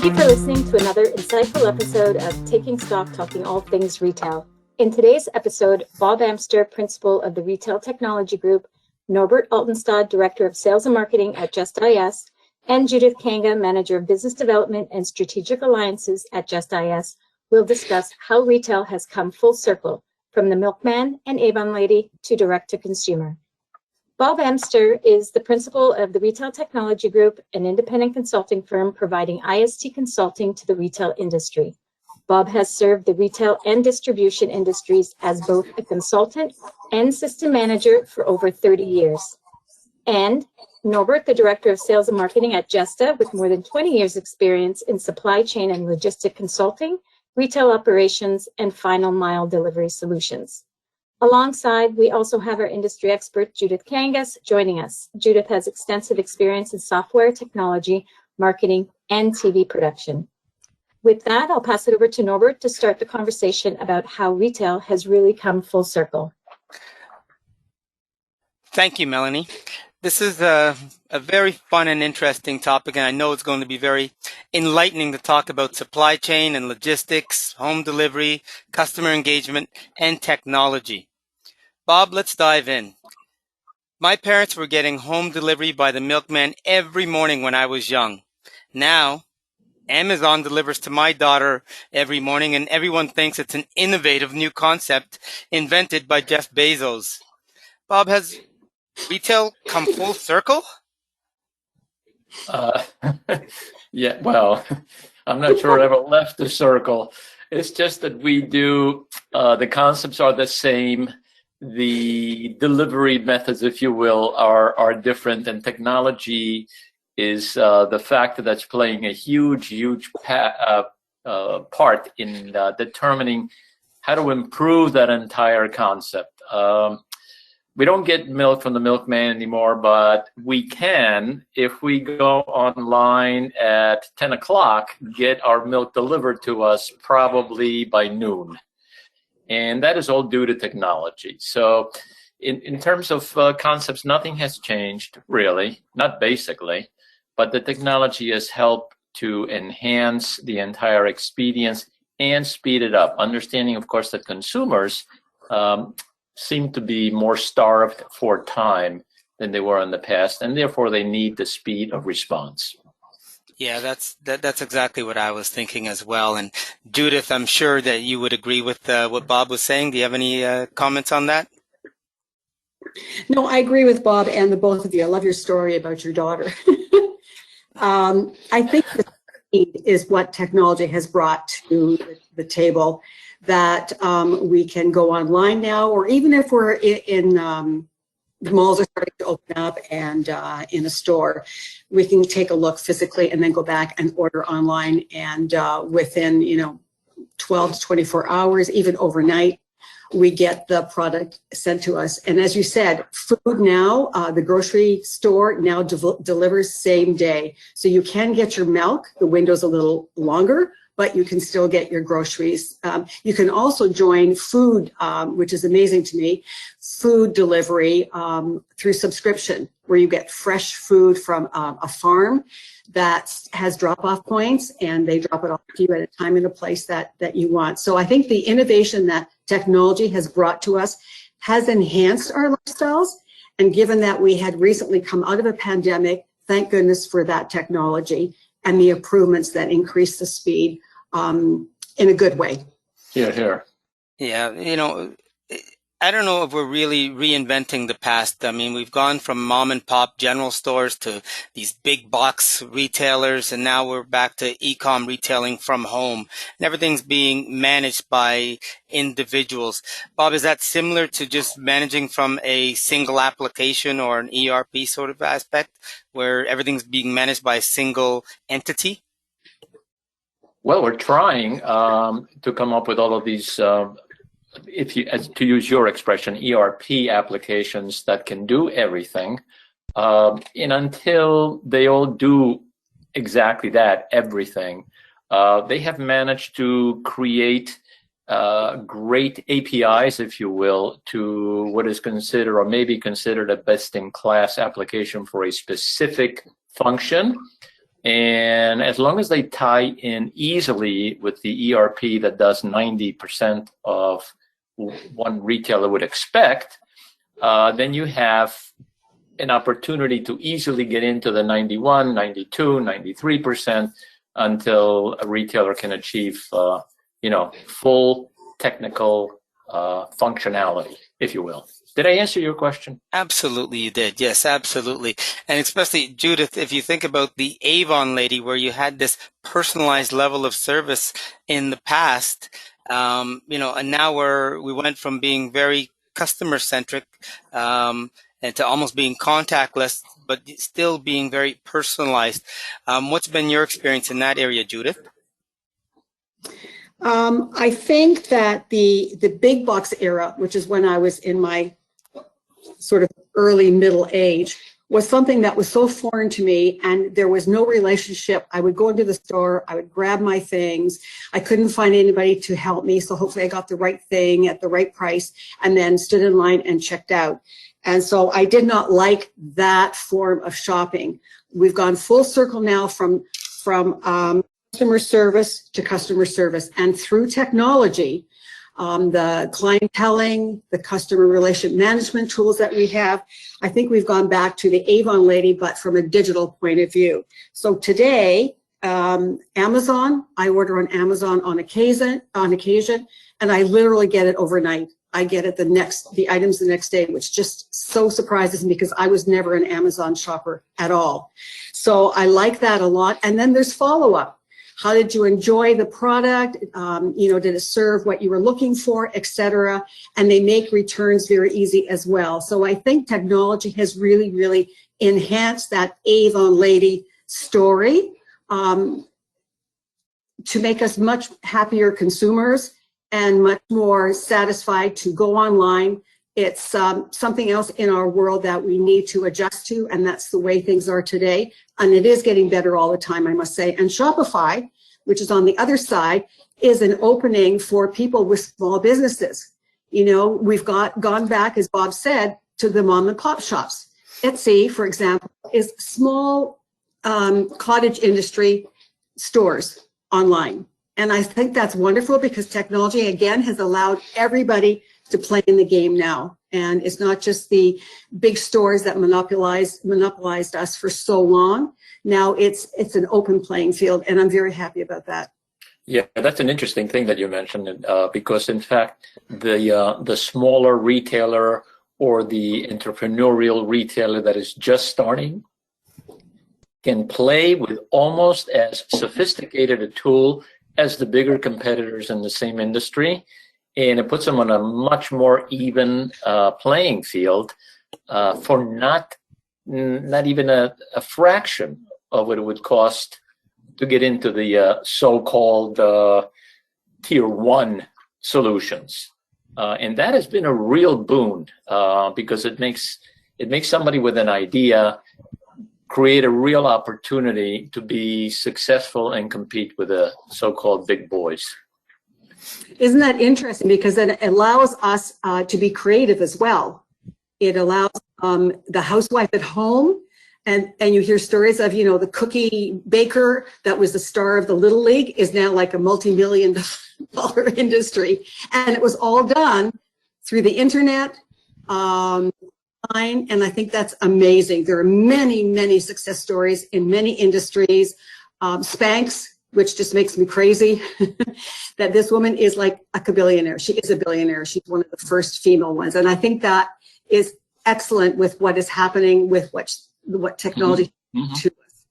you for listening to another insightful episode of Taking Stock, Talking All Things Retail. In today's episode, Bob Amster, Principal of the Retail Technology Group, Norbert Altenstad, Director of Sales and Marketing at Jesta, and Judith Kangas, Manager of Business Development and Strategic Alliances at Jesta, will discuss how retail has come full circle from the milkman and Avon lady to direct-to-consumer. Bob Amster is the principal of the Retail Technology Group, an independent consulting firm providing IST consulting to the retail industry. Bob has served the retail and distribution industries as both a consultant and system manager for over 30 years. And Norbert, the Director of Sales and Marketing at Jesta, with more than 20 years experience in supply chain and logistic consulting, retail operations, and final mile delivery solutions. Alongside, we also have our industry expert, Judith Kangas, joining us. Judith has extensive experience in software, technology, marketing, and TV production. With that, I'll pass it over to Norbert to start the conversation about how retail has really come full circle. Thank you, Melanie. This is a very fun and interesting topic, and I know it's going to be very enlightening to talk about supply chain and logistics, home delivery, customer engagement, and technology. Bob, let's dive in. My parents were getting home delivery by the milkman every morning when I was young. Now, Amazon delivers to my daughter every morning, and everyone thinks it's an innovative new concept invented by Jeff Bezos. Bob, has retail come full circle? Yeah, well, I'm not sure it ever left the circle. It's just that we do, the concepts are the same. The delivery methods, if you will, are different, and technology is the factor that's playing a huge part in determining how to improve that entire concept. We don't get milk from the milkman anymore, but we can, if we go online at 10 o'clock, get our milk delivered to us probably by noon. And that is all due to technology. So in terms of concepts, nothing has changed, really, not basically, but the technology has helped to enhance the entire experience and speed it up. Understanding, of course, that consumers seem to be more starved for time than they were in the past, and therefore they need the speed of response. Yeah, that's exactly what I was thinking as well. And Judith, I'm sure that you would agree with what Bob was saying. Do you have any comments on that? No, I agree with Bob and the both of you. I love your story about your daughter. I think the speed is what technology has brought to the table, that we can go online now, or even if we're in the malls are starting to open up and in a store, we can take a look physically and then go back and order online, and within 12 to 24 hours, even overnight, we get the product sent to us. And as you said, food now, the grocery store now delivers same day. So you can get your milk, the window's a little longer, but you can still get your groceries. You can also join food, which is amazing to me, food delivery through subscription, where you get fresh food from a farm that has drop-off points, and they drop it off to you at a time and a place that you want. So I think the innovation that technology has brought to us has enhanced our lifestyles. And given that we had recently come out of a pandemic, thank goodness for that technology and the improvements that increase the speed in a good way. Here. Yeah, I don't know if we're really reinventing the past. I mean, we've gone from mom and pop general stores to these big box retailers, and now we're back to e-com retailing from home. And everything's being managed by individuals. Bob, is that similar to just managing from a single application or an ERP sort of aspect, where everything's being managed by a single entity? Well, we're trying to come up with all of these, to use your expression, ERP applications that can do everything. And until they all do exactly that, everything, they have managed to create great APIs, if you will, to what is considered or maybe considered a best-in-class application for a specific function. And as long as they tie in easily with the ERP that does 90% of one retailer would expect, then you have an opportunity to easily get into the 91, 92, 93% until a retailer can achieve, full technical functionality, if you will. Did I answer your question? Absolutely, you did. Yes, absolutely. And especially, Judith, if you think about the Avon lady, where you had this personalized level of service in the past, and now we went from being very customer centric, and to almost being contactless, but still being very personalized. What's been your experience in that area, Judith? I think that the big box era, which is when I was in my sort of early middle age, was something that was so foreign to me, and there was no relationship. I would go into the store, I would grab my things. I couldn't find anybody to help me, so hopefully I got the right thing at the right price, and then stood in line and checked out. And so I did not like that form of shopping. We've gone full circle now from customer service to customer service, and through technology, the clienteling, the customer relationship management tools that we have, I think we've gone back to the Avon lady, but from a digital point of view. So today, Amazon, I order on Amazon on occasion, and I literally get it overnight. I get it the items the next day, which just so surprises me because I was never an Amazon shopper at all. So I like that a lot. And then there's follow-up. How did you enjoy the product? Did it serve what you were looking for, etc.? And they make returns very easy as well. So I think technology has really, really enhanced that Avon lady story to make us much happier consumers and much more satisfied to go online. It's something else in our world that we need to adjust to, and that's the way things are today. And it is getting better all the time, I must say. And Shopify, which is on the other side, is an opening for people with small businesses. We've gone back, as Bob said, to the mom and pop shops. Etsy, for example, is small cottage industry stores online. And I think that's wonderful because technology, again, has allowed everybody to play in the game now. And it's not just the big stores that monopolized us for so long. Now it's an open playing field, and I'm very happy about that. Yeah, that's an interesting thing that you mentioned, because in fact, the smaller retailer or the entrepreneurial retailer that is just starting can play with almost as sophisticated a tool as the bigger competitors in the same industry, and it puts them on a much more even playing field for not even a fraction of what it would cost to get into the so-called tier one solutions. And that has been a real boon because it makes somebody with an idea create a real opportunity to be successful and compete with the so-called big boys. Isn't that interesting? Because then it allows us to be creative as well. It allows the housewife at home, and you hear stories of, the cookie baker that was the star of the Little League is now like a multi-million-dollar industry. And it was all done through the internet, and I think that's amazing. There are many, many success stories in many industries. Spanx, which just makes me crazy, that this woman is like a billionaire. She is a billionaire. She's one of the first female ones. And I think that is excellent with what is happening with what technology to us.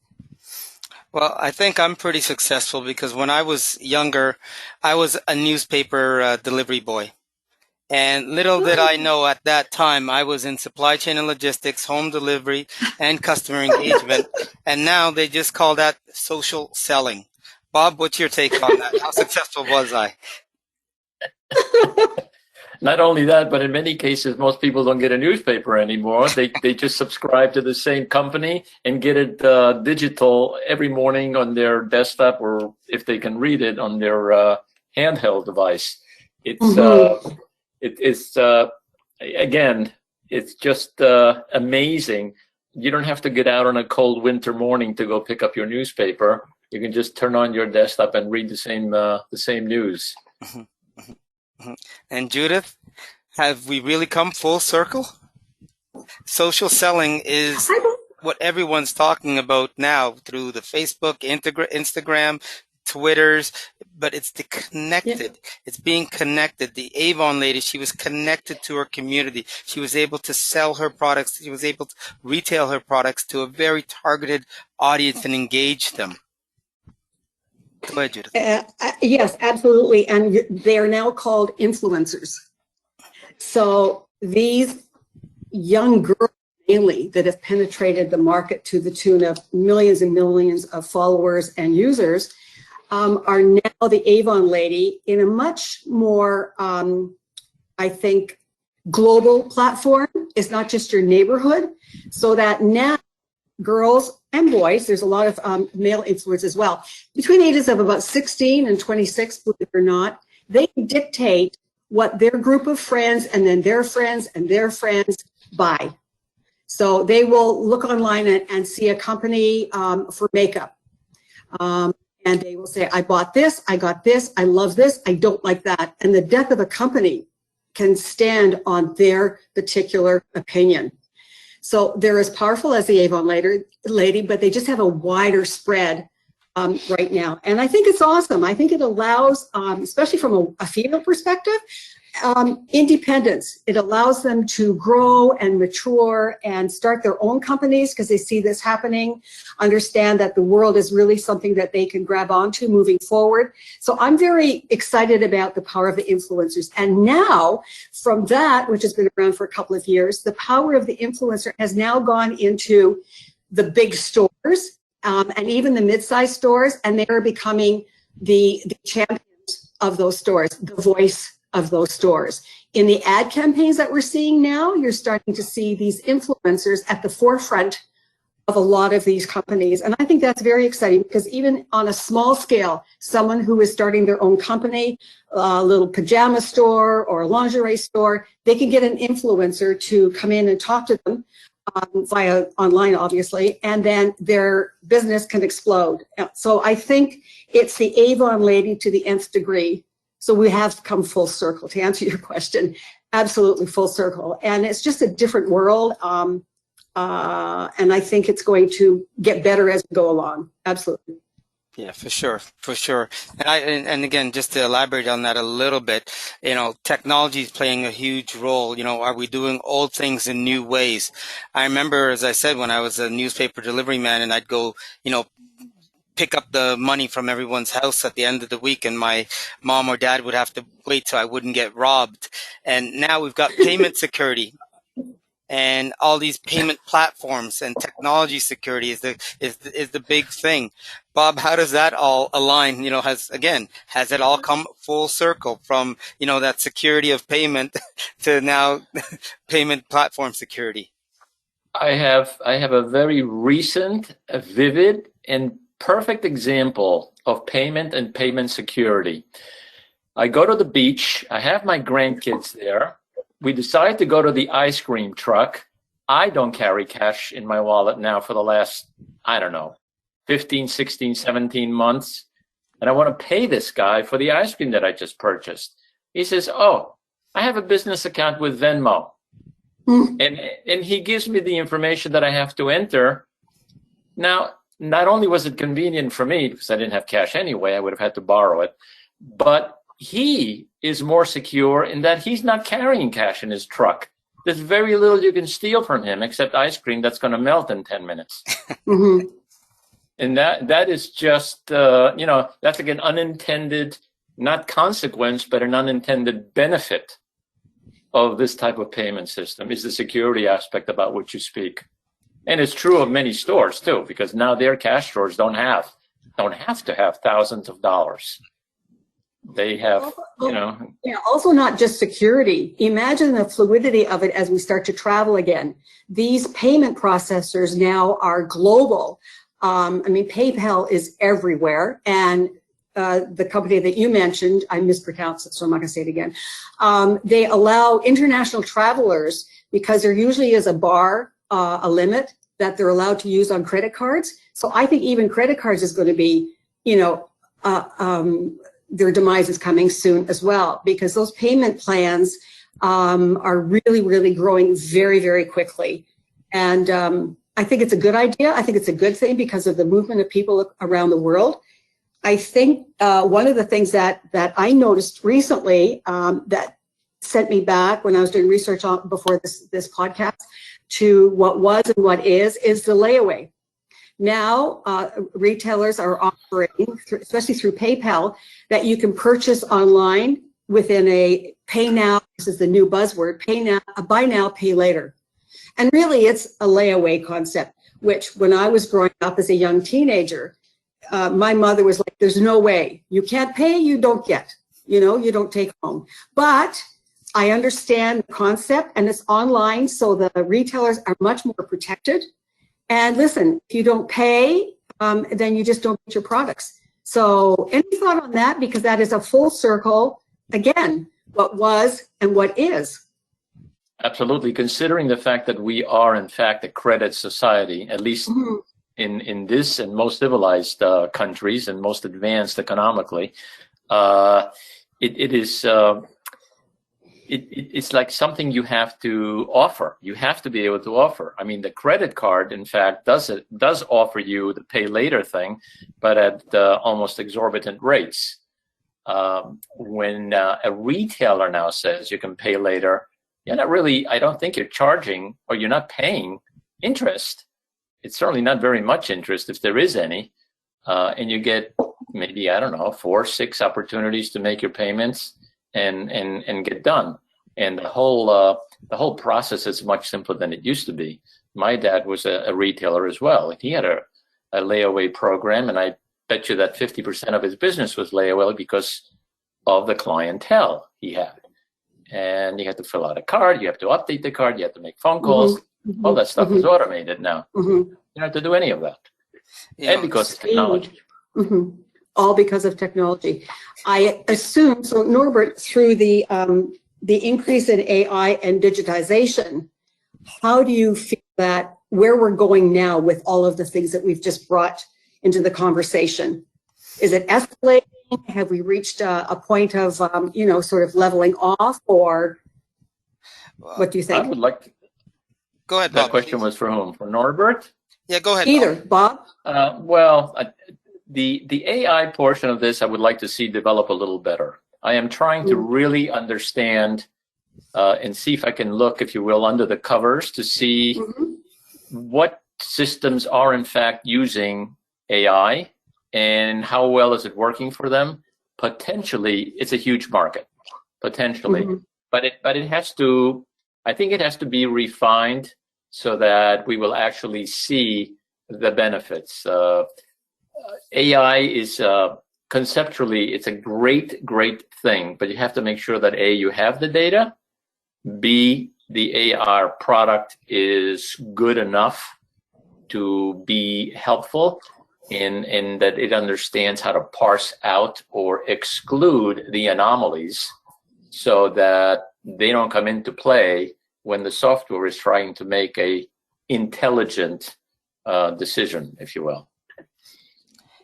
Well, I think I'm pretty successful because when I was younger, I was a newspaper delivery boy. And little did I know at that time, I was in supply chain and logistics, home delivery, and customer engagement. And now they just call that social selling. Bob, what's your take on that? How successful was I? Not only that, but in many cases, most people don't get a newspaper anymore. They just subscribe to the same company and get it digital every morning on their desktop, or if they can read it on their handheld device. It's again, it's just amazing you don't have to get out on a cold winter morning to go pick up your newspaper. You can just turn on your desktop and read the same news. And Judith, have we really come full circle? Social selling is what everyone's talking about now through the Facebook, Instagram, Twitters, but it's the connected. Yeah. It's being connected. The Avon lady, she was connected to her community. She was able to sell her products. She was able to retail her products to a very targeted audience and engage them. Go ahead, Judith. Yes, absolutely. And they're now called influencers. So these young girls mainly that have penetrated the market to the tune of millions and millions of followers and users are now the Avon lady in a much more, I think, global platform. It's not just your neighborhood. So that now girls and boys, there's a lot of male influence as well, between ages of about 16 and 26, believe it or not, they dictate what their group of friends and then their friends and their friends buy. So they will look online and see a company for makeup. And they will say, I bought this, I got this, I love this, I don't like that. And the death of a company can stand on their particular opinion. So they're as powerful as the Avon lady, but they just have a wider spread right now. And I think it's awesome. I think it allows, especially from a female perspective, independence. It allows them to grow and mature and start their own companies because they see this happening, understand that the world is really something that they can grab onto moving forward. So I'm very excited about the power of the influencers. And now from that, which has been around for a couple of years, the power of the influencer has now gone into the big stores and even the mid-sized stores, and they are becoming the champions of those stores, the voice of those stores. In the ad campaigns that we're seeing now, you're starting to see these influencers at the forefront of a lot of these companies. And I think that's very exciting because even on a small scale, someone who is starting their own company, a little pajama store or a lingerie store, they can get an influencer to come in and talk to them via online, obviously, and then their business can explode. So I think it's the Avon lady to the nth degree. So we have come full circle to answer your question, absolutely full circle. And it's just a different world. And I think it's going to get better as we go along. Absolutely. Yeah, for sure, for sure. And again, just to elaborate on that a little bit, technology is playing a huge role. Are we doing old things in new ways? I remember, as I said, when I was a newspaper delivery man and I'd go, pick up the money from everyone's house at the end of the week, and my mom or dad would have to wait so I wouldn't get robbed. And now we've got payment security and all these payment platforms, and technology security is the big thing. Bob, how does that all align? Has it all come full circle from, that security of payment to now payment platform security? I have a very recent, vivid, and perfect example of payment and payment security. I go to the beach. I have my grandkids there. We decide to go to the ice cream truck. I don't carry cash in my wallet now for the last, 15, 16, 17 months. And I want to pay this guy for the ice cream that I just purchased. He says, oh, I have a business account with Venmo. And he gives me the information that I have to enter. Now, not only was it convenient for me, because I didn't have cash anyway, I would have had to borrow it, but he is more secure in that he's not carrying cash in his truck. There's very little you can steal from him except ice cream that's going to melt in 10 minutes. Mm-hmm. And that is just, that's again unintended, not consequence, but an unintended benefit of this type of payment system is the security aspect about which you speak. And it's true of many stores too, because now their cash stores don't have to have thousands of dollars. They have, Yeah, also not just security. Imagine the fluidity of it as we start to travel again. These payment processors now are global. PayPal is everywhere. And the company that you mentioned, I mispronounced it, so I'm not going to say it again. They allow international travelers, because there usually is a bar, a limit that they're allowed to use on credit cards. So I think even credit cards is going to be, their demise is coming soon as well, because those payment plans are really, really growing very, very quickly. And I think it's a good idea. I think it's a good thing because of the movement of people around the world. I think one of the things that I noticed recently that sent me back when I was doing research on before this podcast to what was and what is the layaway. Now, retailers are offering, especially through PayPal, that you can purchase online within a pay now. This is the new buzzword: pay now, buy now, pay later. And really, it's a layaway concept, which when I was growing up as a young teenager, my mother was like, "There's no way. You can't pay, you don't get. You don't take home." But I understand the concept, and it's online, so the retailers are much more protected. And listen, if you don't pay, then you just don't get your products. So any thought on that? Because that is a full circle, again, what was and what is. Absolutely. Considering the fact that we are, in fact, a credit society, at least in this and most civilized countries and most advanced economically, it's like something you have to offer. You have to be able to offer. I mean, the credit card, in fact, does offer you the pay later thing, but at almost exorbitant rates. When a retailer now says you can pay later, you're not really, I don't think you're charging, or you're not paying interest. It's certainly not very much interest, if there is any. And you get maybe, I don't know, 4 or 6 opportunities to make your payments and get done. And the whole process is much simpler than it used to be. My dad was a retailer as well. He had a layaway program, and I bet you that 50% of his business was layaway because of the clientele he had. And you had to fill out a card, you have to update the card, you have to make phone calls. All that stuff is automated now. You don't have to do any of that. And because of technology. All because of technology. I assume, so Norbert, through the increase in AI and digitization, how do you feel that where we're going now with all of the things that we've just brought into the conversation? Is it escalating? Have we reached a point of, sort of leveling off, or what do you think? I would like to. Go ahead, Bob. That question was for whom? For Norbert? Yeah, go ahead. Either, Bob? The AI portion of this, I would like to see develop a little better. I am trying to really understand and see if I can look, if you will, under the covers to see what systems are in fact using AI and how well is it working for them. Potentially, it's a huge market, potentially, but it has to, I think it has to be refined so that we will actually see the benefits. AI is conceptually, it's a great thing, but you have to make sure that A, you have the data, B, the AR product is good enough to be helpful in that it understands how to parse out or exclude the anomalies so that they don't come into play when the software is trying to make a intelligent decision, if you will.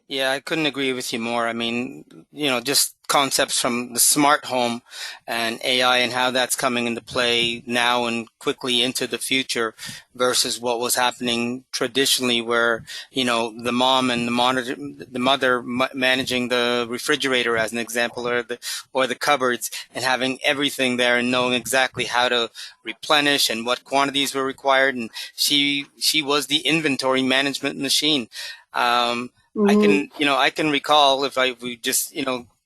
Yeah, I couldn't agree with you more. I mean, just concepts from the smart home and AI and how that's coming into play now and quickly into the future versus what was happening traditionally where, the mom and the mother managing the refrigerator as an example, or the cupboards, and having everything there and knowing exactly how to replenish and what quantities were required. And she was the inventory management machine. I can recall if we just,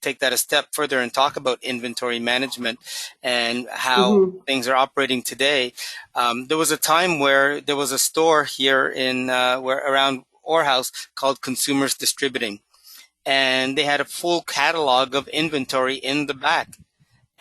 take that a step further and talk about inventory management and how things are operating today. There was a time where there was a store here in around Orhouse called Consumers Distributing, and they had a full catalog of inventory in the back.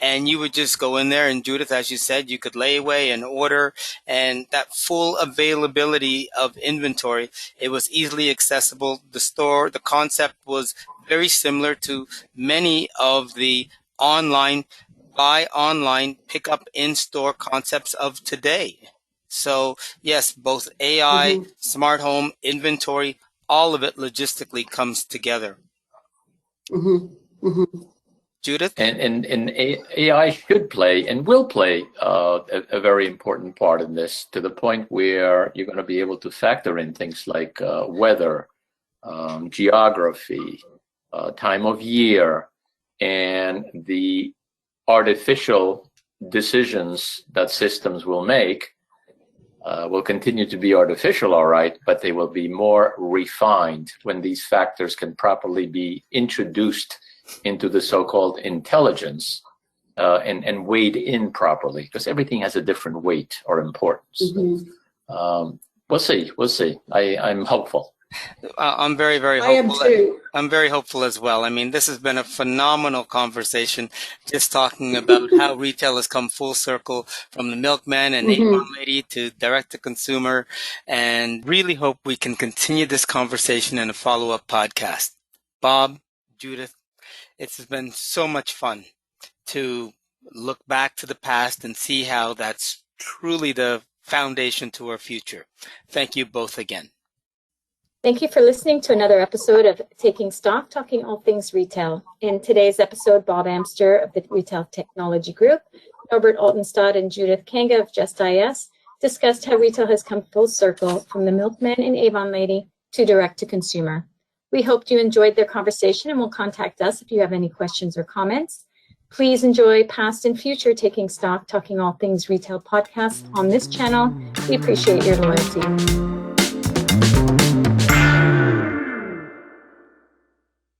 And you would just go in there, and Judith, as you said, you could lay away and order, and that full availability of inventory, it was easily accessible. The concept was very similar to many of the buy online, pick up in-store concepts of today. So yes, both AI, smart home, inventory, all of it logistically comes together. Judith? And AI should play and will play a very important part in this, to the point where you're going to be able to factor in things like weather, geography, time of year, and the artificial decisions that systems will make will continue to be artificial, all right, but they will be more refined when these factors can properly be introduced into the so-called intelligence and weighed in properly, because everything has a different weight or importance. We'll see. I'm hopeful. I'm very, very hopeful. I am too. I'm very hopeful as well. I mean, this has been a phenomenal conversation, just talking about how retail has come full circle from the milkman and Avon lady to direct to consumer, and really hope we can continue this conversation in a follow-up podcast. Bob, Judith, it's been so much fun to look back to the past and see how that's truly the foundation to our future. Thank you both again. Thank you for listening to another episode of Taking Stock, talking all things retail. In today's episode, Bob Amster of the Retail Technology Group, Norbert Altenstad, and Judith Kangas of Jesta discussed how retail has come full circle from the milkman and Avon lady to direct to consumer. We hoped you enjoyed their conversation and will contact us if you have any questions or comments. Please enjoy past and future Taking Stock, talking all things retail podcasts on this channel. We appreciate your loyalty.